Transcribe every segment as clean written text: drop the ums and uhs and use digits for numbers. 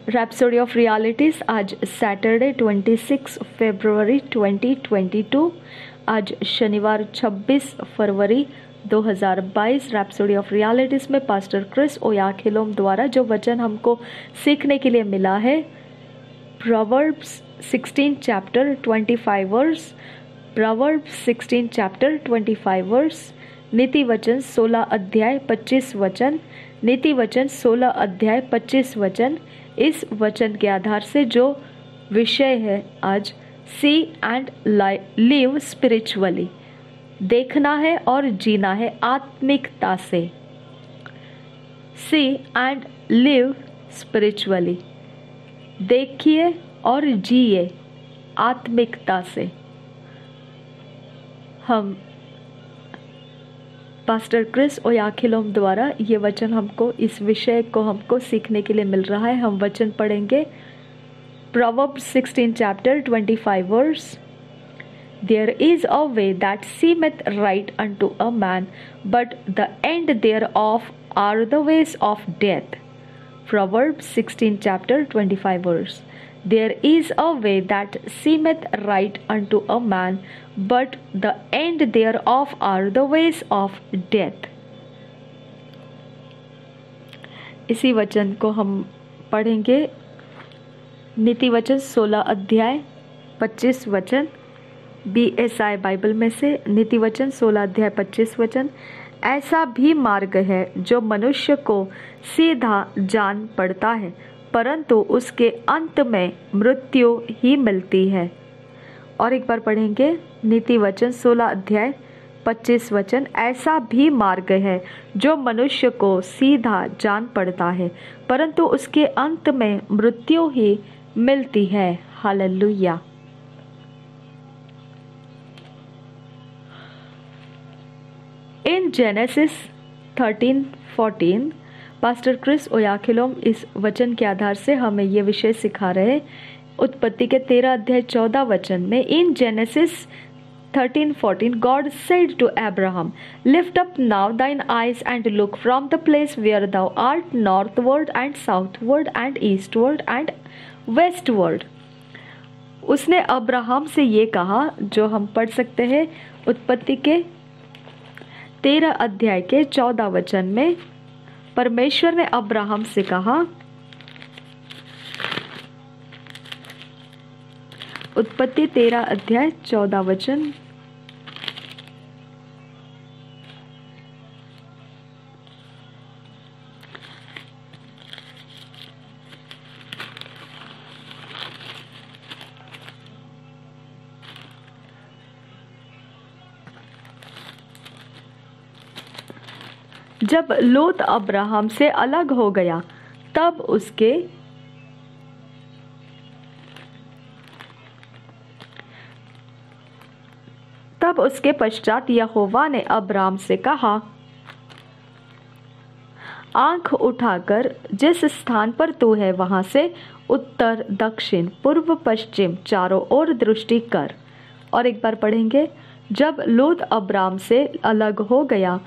Rhapsody of Realities आज Saturday 26 फरवरी 2022, आज शनिवार 26 फरवरी 2022। रैप्सोडी ऑफ रियलिटीज़ में पास्टर क्रिस ओयाखिलोम द्वारा जो वचन हमको सीखने के लिए मिला है, Proverbs 16 chapter 25 verse, Proverbs 16 chapter 25 verse, नीति वचन 16 अध्याय 25 वचन, नीति वचन 16 अध्याय 25 वचन। इस वचन के आधार से जो विषय है आज, सी एंड लिव स्पिरिचुअली, देखना है और जीना है आत्मिकता से। सी एंड लिव स्पिरिचुअली, देखिए और जिए आत्मिकता से। हम पास्टर क्रिस ओयाखिलोम द्वारा ये वचन हमको, इस विषय को हमको सीखने के लिए मिल रहा है। हम वचन पढ़ेंगे Proverbs 16 chapter 25 verse. There is a way that seemeth right unto a man, but the end thereof are the ways of death. Proverbs 16 chapter 25 verse. There is a way that seemeth right unto a man, but the end thereof are the ways of death. इसी वचन को हम पढ़ेंगे, नीति वचन 16 अध्याय 25 वचन, BSI Bible में से। नीति वचन 16 अध्याय 25 वचन। ऐसा भी मार्ग है जो मनुष्य को सीधा जान पड़ता है, परंतु उसके अंत में मृत्यु ही मिलती है। और एक बार पढ़ेंगे, नीति वचन 16 अध्याय 25 वचन। ऐसा भी मार्ग है जो मनुष्य को सीधा जान पड़ता है, परंतु उसके अंत में मृत्यु ही मिलती है। Hallelujah. In Genesis 13:14 pastor Chris Oyakhilome इस वचन के आधार से हमें ये विषय सिखा रहे हैं। उत्पत्ति के 13 अध्याय 14 वचन में, in Genesis 13:14 God said to Abraham, lift up now thine eyes and look from the place where thou art, northward and southward and eastward and westward. उसने अब्राहम से ये कहा, जो हम पढ़ सकते हैं उत्पत्ति के 13 अध्याय के 14 वचन में। परमेश्वर ने अब्राहम से कहा, उत्पत्ति 13 अध्याय 14 वचन, जब लूत अब्राहम से अलग हो गया, तब उसके पश्चात यहोवा ने अब्राहम से कहा, आंख उठाकर जिस स्थान पर तू है वहां से उत्तर, दक्षिण, पूर्व, पश्चिम चारों ओर दृष्टि कर। और एक बार पढ़ेंगे, जब लूत अब्राहम से अलग हो गया,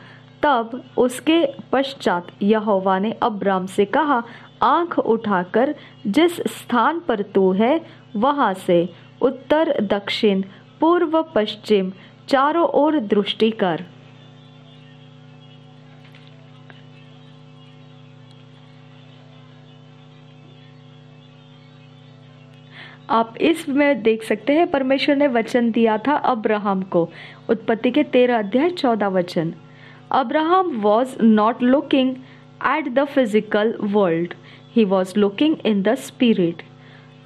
तब उसके पश्चात यहोवा ने अब्राम से कहा, आंख उठाकर जिस स्थान पर तू है वहां से उत्तर, दक्षिण, पूर्व, पश्चिम चारों ओर दृष्टि कर। आप इसमें देख सकते हैं, परमेश्वर ने वचन दिया था अब्राहम को। उत्पत्ति के 13 अध्याय 14 वचन। Abraham was not looking at the physical world, he was looking in the spirit.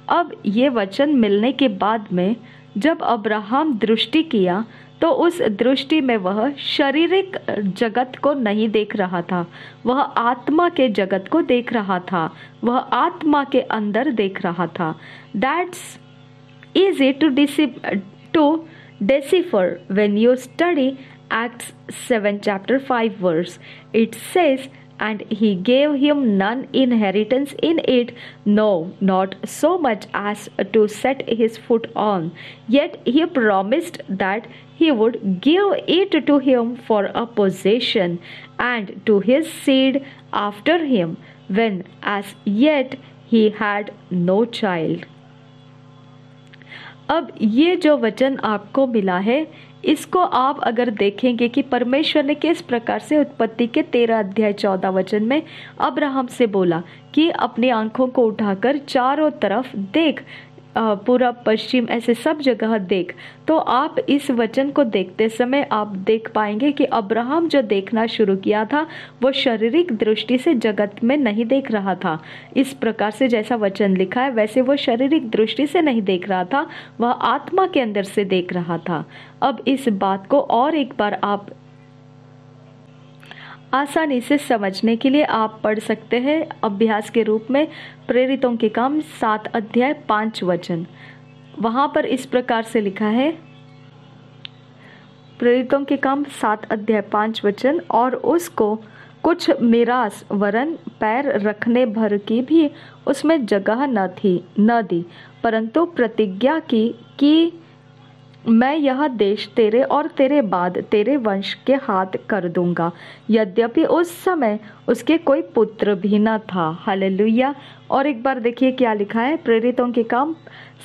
अब ये वचन मिलने के बाद में जब अब्राहम दृष्टि किया, तो उस दृष्टि में वह शारीरिक जगत को नहीं देख रहा था, वह आत्मा के जगत को देख रहा था, वह आत्मा के अंदर देख रहा था। That's easy to decipher when you study Acts 7 chapter 5 verse. It says, and he gave him none inheritance in it, no, not so much as to set his foot on. Yet he promised that he would give it to him for a possession, and to his seed after him, when as yet he had no child। अब ये जो वचन आपको मिला है, इसको आप अगर देखेंगे कि परमेश्वर ने किस प्रकार से उत्पत्ति के 13 अध्याय 14 वचन में अब्राहम से बोला कि अपनी आंखों को उठाकर चारों तरफ देख, पूरा पश्चिम ऐसे सब जगह देख, तो आप इस वचन को देखते समय आप देख पाएंगे कि अब्राहम जो देखना शुरू किया था वो शारीरिक दृष्टि से जगत में नहीं देख रहा था। इस प्रकार से जैसा वचन लिखा है वैसे वो शारीरिक दृष्टि से नहीं देख रहा था, वह आत्मा के अंदर से देख रहा था। अब इस बात को और एक बार आप आसानी से समझने के लिए आप पढ़ सकते हैं अभ्यास के रूप में प्रेरितों के काम 7 अध्याय 5 वचन। वहां पर इस प्रकार से लिखा है, प्रेरितों के काम 7 अध्याय 5 वचन, और उसको कुछ मिरास वरन पैर रखने भर की भी उसमें जगह न दी, परंतु प्रतिज्ञा की कि मैं यह देश तेरे और तेरे बाद तेरे वंश के हाथ कर दूंगा। यद्यपि उस समय उसके कोई पुत्र भी न था। हालेलुया। और एक बार देखिए क्या लिखा है, प्रेरितों के काम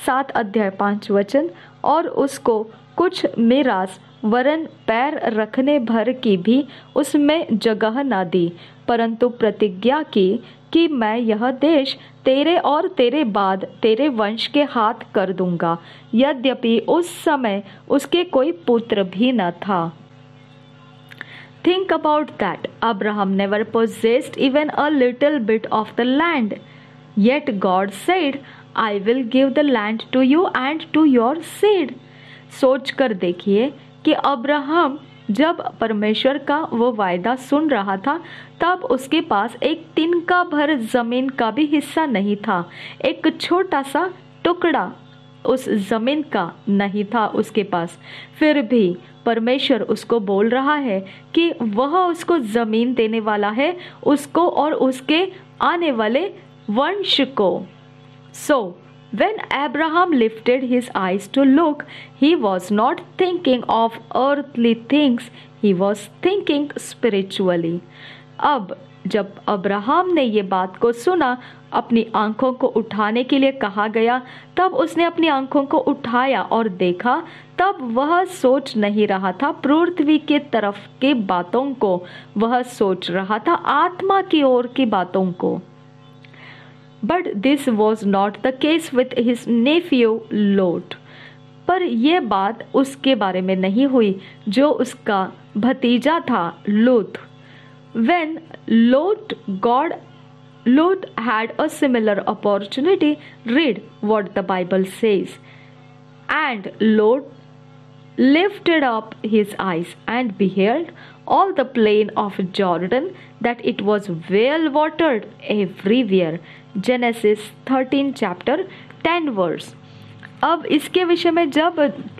7 अध्याय 5 वचन, और उसको कुछ मिरास वरन पैर रखने भर की भी उसमें जगह न दी, परंतु प्रतिज्ञा की कि मैं यह देश तेरे और तेरे बाद तेरे वंश के हाथ कर दूंगा। यद्यपि उस समय उसके कोई पुत्र भी न था। Think about that. Abraham never possessed even a little bit of the land. Yet God said, I will give the land to you and to your seed. सोच कर देखिए कि अब्राहम जब परमेश्वर का वो वायदा सुन रहा था तब उसके पास एक तिनका भर जमीन का भी हिस्सा नहीं था, एक छोटा सा टुकड़ा उस जमीन का नहीं था उसके पास। फिर भी परमेश्वर उसको बोल रहा है कि वह उसको जमीन देने वाला है, उसको और उसके आने वाले वंश को। So when Abraham lifted his eyes to look, he was not thinking of earthly things, he was thinking spiritually. अब जब अब्राहम ने ये बात को सुना, अपनी आंखों को उठाने के लिए कहा गया, तब उसने अपनी आंखों को उठाया और देखा, तब वह सोच नहीं रहा था पृथ्वी के तरफ के बातों को, वह सोच रहा था आत्मा की ओर की बातों को। But this was not the case with his nephew Lot. पर यह बात उसके बारे में नहीं हुई जो उसका भतीजा था लूत। When Lot had a similar opportunity, read what the Bible says. And Lot lifted up his eyes and beheld all the plain of Jordan, that it was well watered everywhere. Genesis 13 chapter 10 verse। अब इसके विषय में जब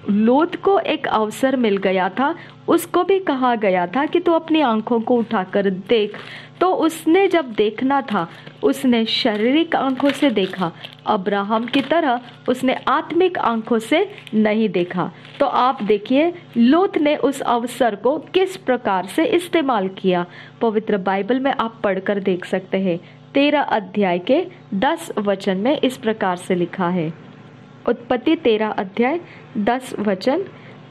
लोत को एक अवसर मिल गया था, उसको भी कहा गया था कि तू अपनी आंखों को उठाकर देख, तो उसने जब देखना था उसने शारीरिक आंखों से देखा, अब्राहम की तरह उसने आत्मिक आंखों से नहीं देखा। तो आप देखिए लोत ने उस अवसर को किस प्रकार से इस्तेमाल किया। पवित्र बाइबल में आप पढ़कर देख सकते हैं। 13 अध्याय के 10 वचन में इस प्रकार से लिखा है, उत्पत्ति 13 अध्याय 10 वचन।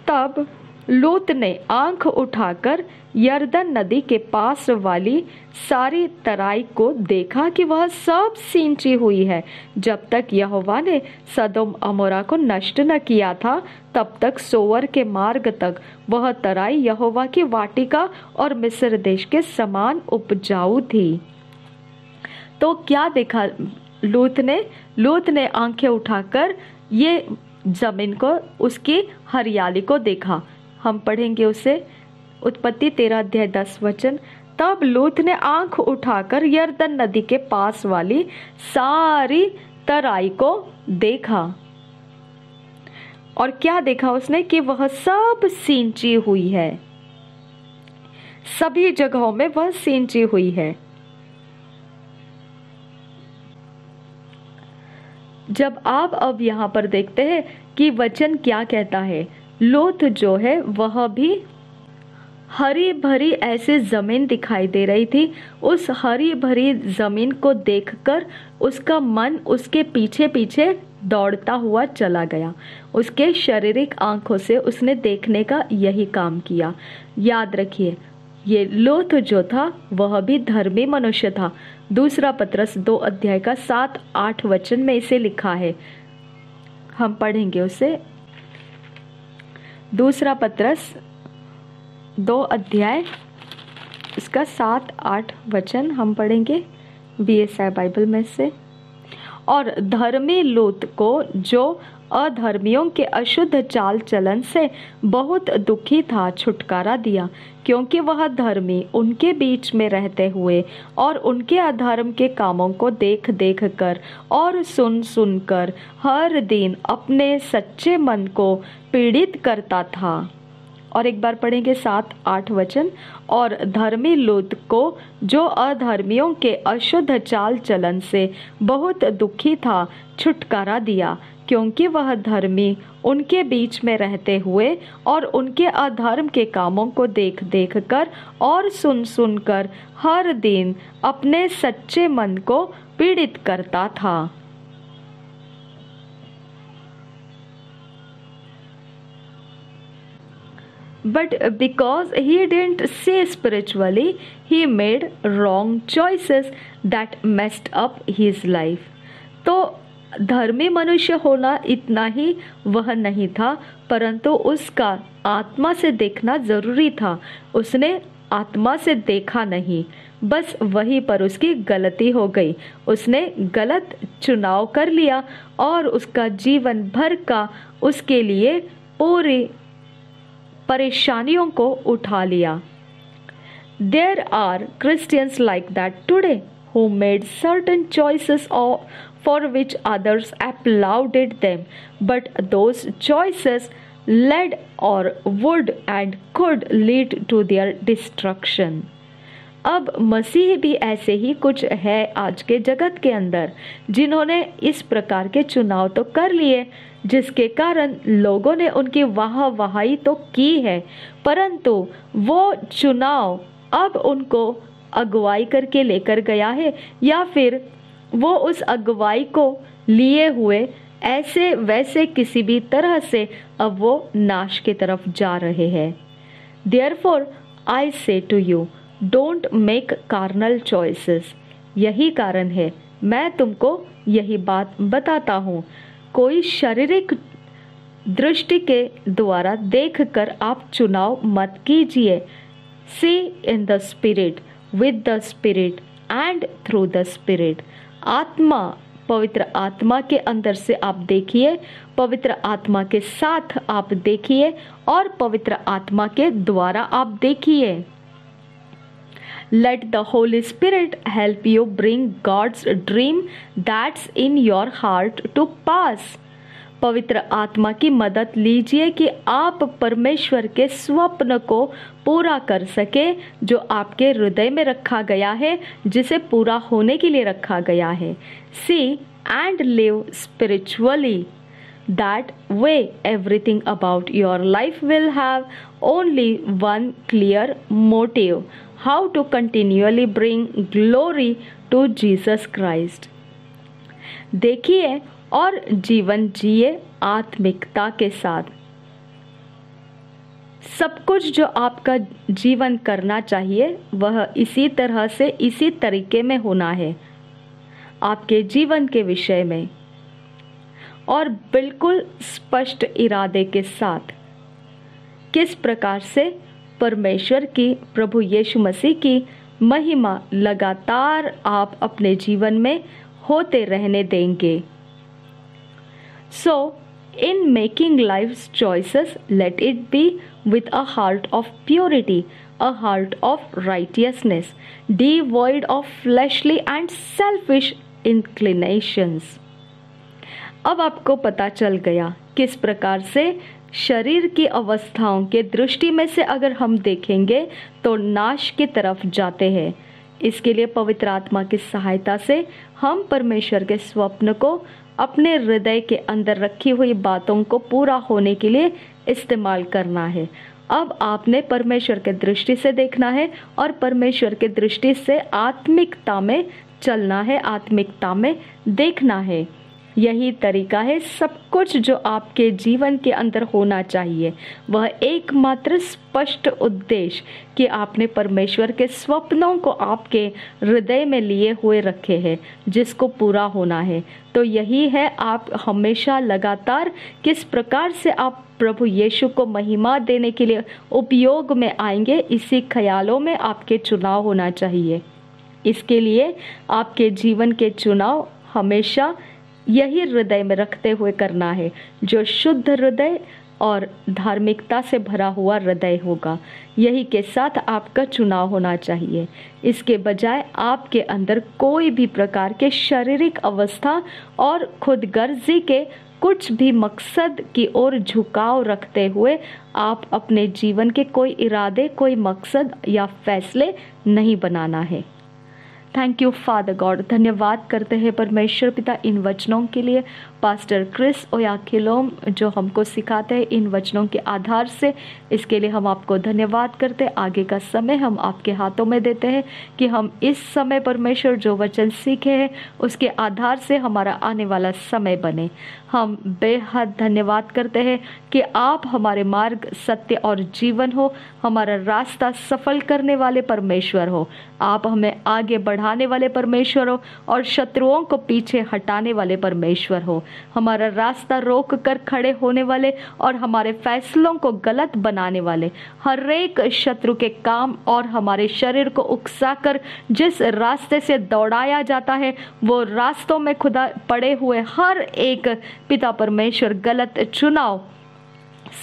तब लूत ने आंख उठाकर यरदन नदी के पास वाली सारी तराई को देखा कि वह सब सींची हुई है। जब तक यहोवा ने सदोम अमोरा को नष्ट न किया था, तब तक सोवर के मार्ग तक वह तराई यहोवा की वाटिका और मिस्र देश के समान उपजाऊ थी। तो क्या देखा लूत ने आंखें उठाकर ये जमीन को, उसकी हरियाली को देखा। हम पढ़ेंगे उसे, उत्पत्ति 13 अध्याय 10 वचन। तब लूत ने आंख उठाकर यरदन नदी के पास वाली सारी तराई को देखा। और क्या देखा उसने कि वह सब सींची हुई है, सभी जगहों में वह सींची हुई है। जब आप अब यहाँ पर देखते हैं कि वचन क्या कहता है, लोत जो है वह भी हरी भरी ऐसी जमीन दिखाई दे रही थी। उस हरी भरी जमीन को देखकर उसका मन उसके पीछे पीछे दौड़ता हुआ चला गया। उसके शारीरिक आंखों से उसने देखने का यही काम किया। याद रखिए, ये लोथ जो था वह भी धर्मी मनुष्य था। दूसरा पत्रस 2 अध्याय का 7-8 वचन में इसे लिखा है, हम पढ़ेंगे उसे। दूसरा पत्रस 2 अध्याय इसका 7-8 वचन हम पढ़ेंगे VSI बाइबल में से। और धर्मी लूत को, जो अधर्मियों के अशुद्ध चाल चलन से बहुत दुखी था, छुटकारा दिया, क्योंकि वह धर्मी उनके बीच में रहते हुए और उनके अधर्म के कामों को देख देख कर और सुन सुन कर हर दिन अपने सच्चे मन को पीड़ित करता था। और एक बार पढ़ेंगे 7-8 वचन। और धर्मी लूत को, जो अधर्मियों के अशुद्ध चाल चलन से बहुत दुखी था, छुटकारा दिया, क्योंकि वह धर्मी उनके बीच में रहते हुए और उनके अधर्म के कामों को देख देख कर और सुन सुन कर हर दिन अपने सच्चे मन को पीड़ित करता था। But because he didn't say spiritually, he made wrong choices that messed up his life. तो धर्मी मनुष्य होना इतना ही वह नहीं था, परंतु उसका आत्मा से देखना जरूरी था। उसने आत्मा से देखा नहीं, बस वहीं पर उसकी गलती हो गई। उसने गलत चुनाव कर लिया और उसका जीवन भर का उसके लिए पूरी परेशानियों को उठा लिया। There are Christians like that today who made certain choices for which others applauded them, but those choices led or would and could lead to their destruction. अब मसीह भी ऐसे ही कुछ है आज के जगत के अंदर, जिन्होंने इस प्रकार के चुनाव तो कर लिए, जिसके कारण लोगों ने उनकी वाहवाही तो की है, परंतु वो चुनाव अब उनको अगुवाई करके लेकर गया है, या फिर वो उस अगुवाई को लिए हुए ऐसे वैसे किसी भी तरह से अब वो नाश की तरफ जा रहे हैं। Therefore I say to you, don't make carnal choices. यही कारण है मैं तुमको यही बात बताता हूँ। कोई शारीरिक दृष्टि के द्वारा देखकर आप चुनाव मत कीजिए। See in the spirit, with the spirit and through the spirit. आत्मा, पवित्र आत्मा के अंदर से आप देखिए, पवित्र आत्मा के साथ आप देखिए और पवित्र आत्मा के द्वारा आप देखिए। Let the Holy Spirit help you bring God's dream that's in your heart to pass. पवित्र आत्मा की मदद लीजिए कि आप परमेश्वर के स्वप्न को पूरा कर सके, जो आपके हृदय में रखा गया है, जिसे पूरा होने के लिए रखा गया है। See and live spiritually. That way everything about your life will have only one clear motive, how to continually bring glory to Jesus Christ. देखिए और जीवन जिए आत्मिकता के साथ। सब कुछ जो आपका जीवन करना चाहिए वह इसी तरह से, इसी तरीके में होना है आपके जीवन के विषय में, और बिल्कुल स्पष्ट इरादे के साथ। किस प्रकार से परमेश्वर की, प्रभु यीशु मसीह की महिमा लगातार आप अपने जीवन में होते रहने देंगे। So, in making life's choices, let it be with a heart of purity, a heart of righteousness, devoid of fleshly and selfish inclinations. अब आपको पता चल गया किस प्रकार से शरीर की अवस्थाओं के दृष्टि में से अगर हम देखेंगे तो नाश की तरफ जाते हैं। इसके लिए पवित्र आत्मा की सहायता से हम परमेश्वर के स्वप्न को अपने हृदय के अंदर रखी हुई बातों को पूरा होने के लिए इस्तेमाल करना है। अब आपने परमेश्वर के दृष्टि से देखना है और परमेश्वर के दृष्टि से आत्मिकता में चलना है, आत्मिकता में देखना है। यही तरीका है सब कुछ जो आपके जीवन के अंदर होना चाहिए। वह एकमात्र स्पष्ट उद्देश्य कि आपने परमेश्वर के स्वप्नों को आपके हृदय में लिए हुए रखे हैं, जिसको पूरा होना है। तो यही है, आप हमेशा लगातार किस प्रकार से आप प्रभु यीशु को महिमा देने के लिए उपयोग में आएंगे, इसी ख्यालों में आपके चुनाव होना चाहिए। इसके लिए आपके जीवन के चुनाव हमेशा यही हृदय में रखते हुए करना है, जो शुद्ध हृदय और धार्मिकता से भरा हुआ हृदय होगा। यही के साथ आपका चुनाव होना चाहिए। इसके बजाय आपके अंदर कोई भी प्रकार के शारीरिक अवस्था और खुदगर्जी के कुछ भी मकसद की ओर झुकाव रखते हुए आप अपने जीवन के कोई इरादे, कोई मकसद या फैसले नहीं बनाना है। Thank you father God. धन्यवाद करते हैं परमेश्वर पिता इन वचनों के लिए। पास्टर क्रिस ओयाखिलोम जो हमको सिखाते हैं इन वचनों के आधार से, इसके लिए हम आपको धन्यवाद करते हैं। आगे का समय हम आपके हाथों में देते हैं कि हम इस समय परमेश्वर जो वचन सीखे हैं उसके आधार से हमारा आने वाला समय बने। हम बेहद धन्यवाद करते हैं कि आप हमारे मार्ग, सत्य और जीवन हो, हमारा रास्ता सफल करने वाले परमेश्वर हो। आप हमें आगे बढ़ाने वाले परमेश्वर हो और शत्रुओं को पीछे हटाने वाले परमेश्वर हो। हमारा रास्ता रोक कर खड़े होने वाले और हमारे फैसलों को गलत बनाने वाले, हर एक शत्रु के काम और हमारे शरीर को उकसाकर जिस रास्ते से दौड़ाया जाता है, वो रास्तों में खुदा पड़े हुए हर एक पिता परमेश्वर गलत चुनाव,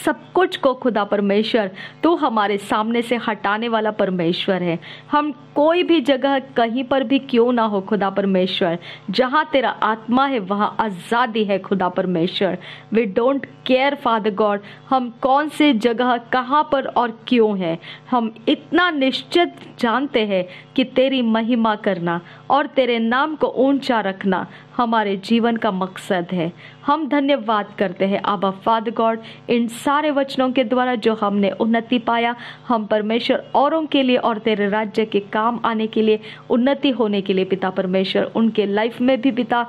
सब कुछ को खुदा परमेश्वर तो हमारे सामने से हटाने वाला परमेश्वर है। हम कोई भी जगह कहीं पर भी क्यों ना हो खुदा परमेश्वर, जहाँ तेरा आत्मा है वहाँ आज़ादी है खुदा परमेश्वर। We don't care father God हम कौन से जगह कहाँ पर और क्यों है। हम इतना निश्चित जानते हैं कि तेरी महिमा करना और तेरे नाम को ऊंचा रखना हमारे जीवन का मकसद है। हम धन्यवाद करते हैं आबा फादर गॉड इन सारे वचनों के द्वारा जो हमने उन्नति पाया। हम परमेश्वर औरों के लिए और तेरे राज्य के काम आने के लिए, उन्नति होने के लिए पिता परमेश्वर उनके लाइफ में भी पिता,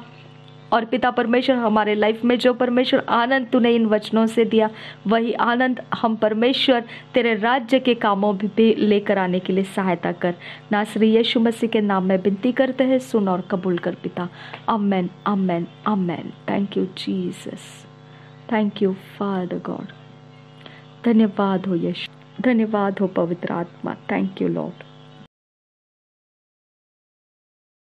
और पिता परमेश्वर हमारे लाइफ में जो परमेश्वर आनंद तूने इन वचनों से दिया, वही आनंद हम परमेश्वर तेरे राज्य के कामों भी लेकर आने के लिए सहायता कर। नासरी यीशु मसीह के नाम में विनती करते हैं, सुन और कबूल कर पिता। Amen, amen, amen. Thank you Jesus, thank you father God. धन्यवाद हो यीशु, धन्यवाद हो पवित्र आत्मा। Thank you Lord.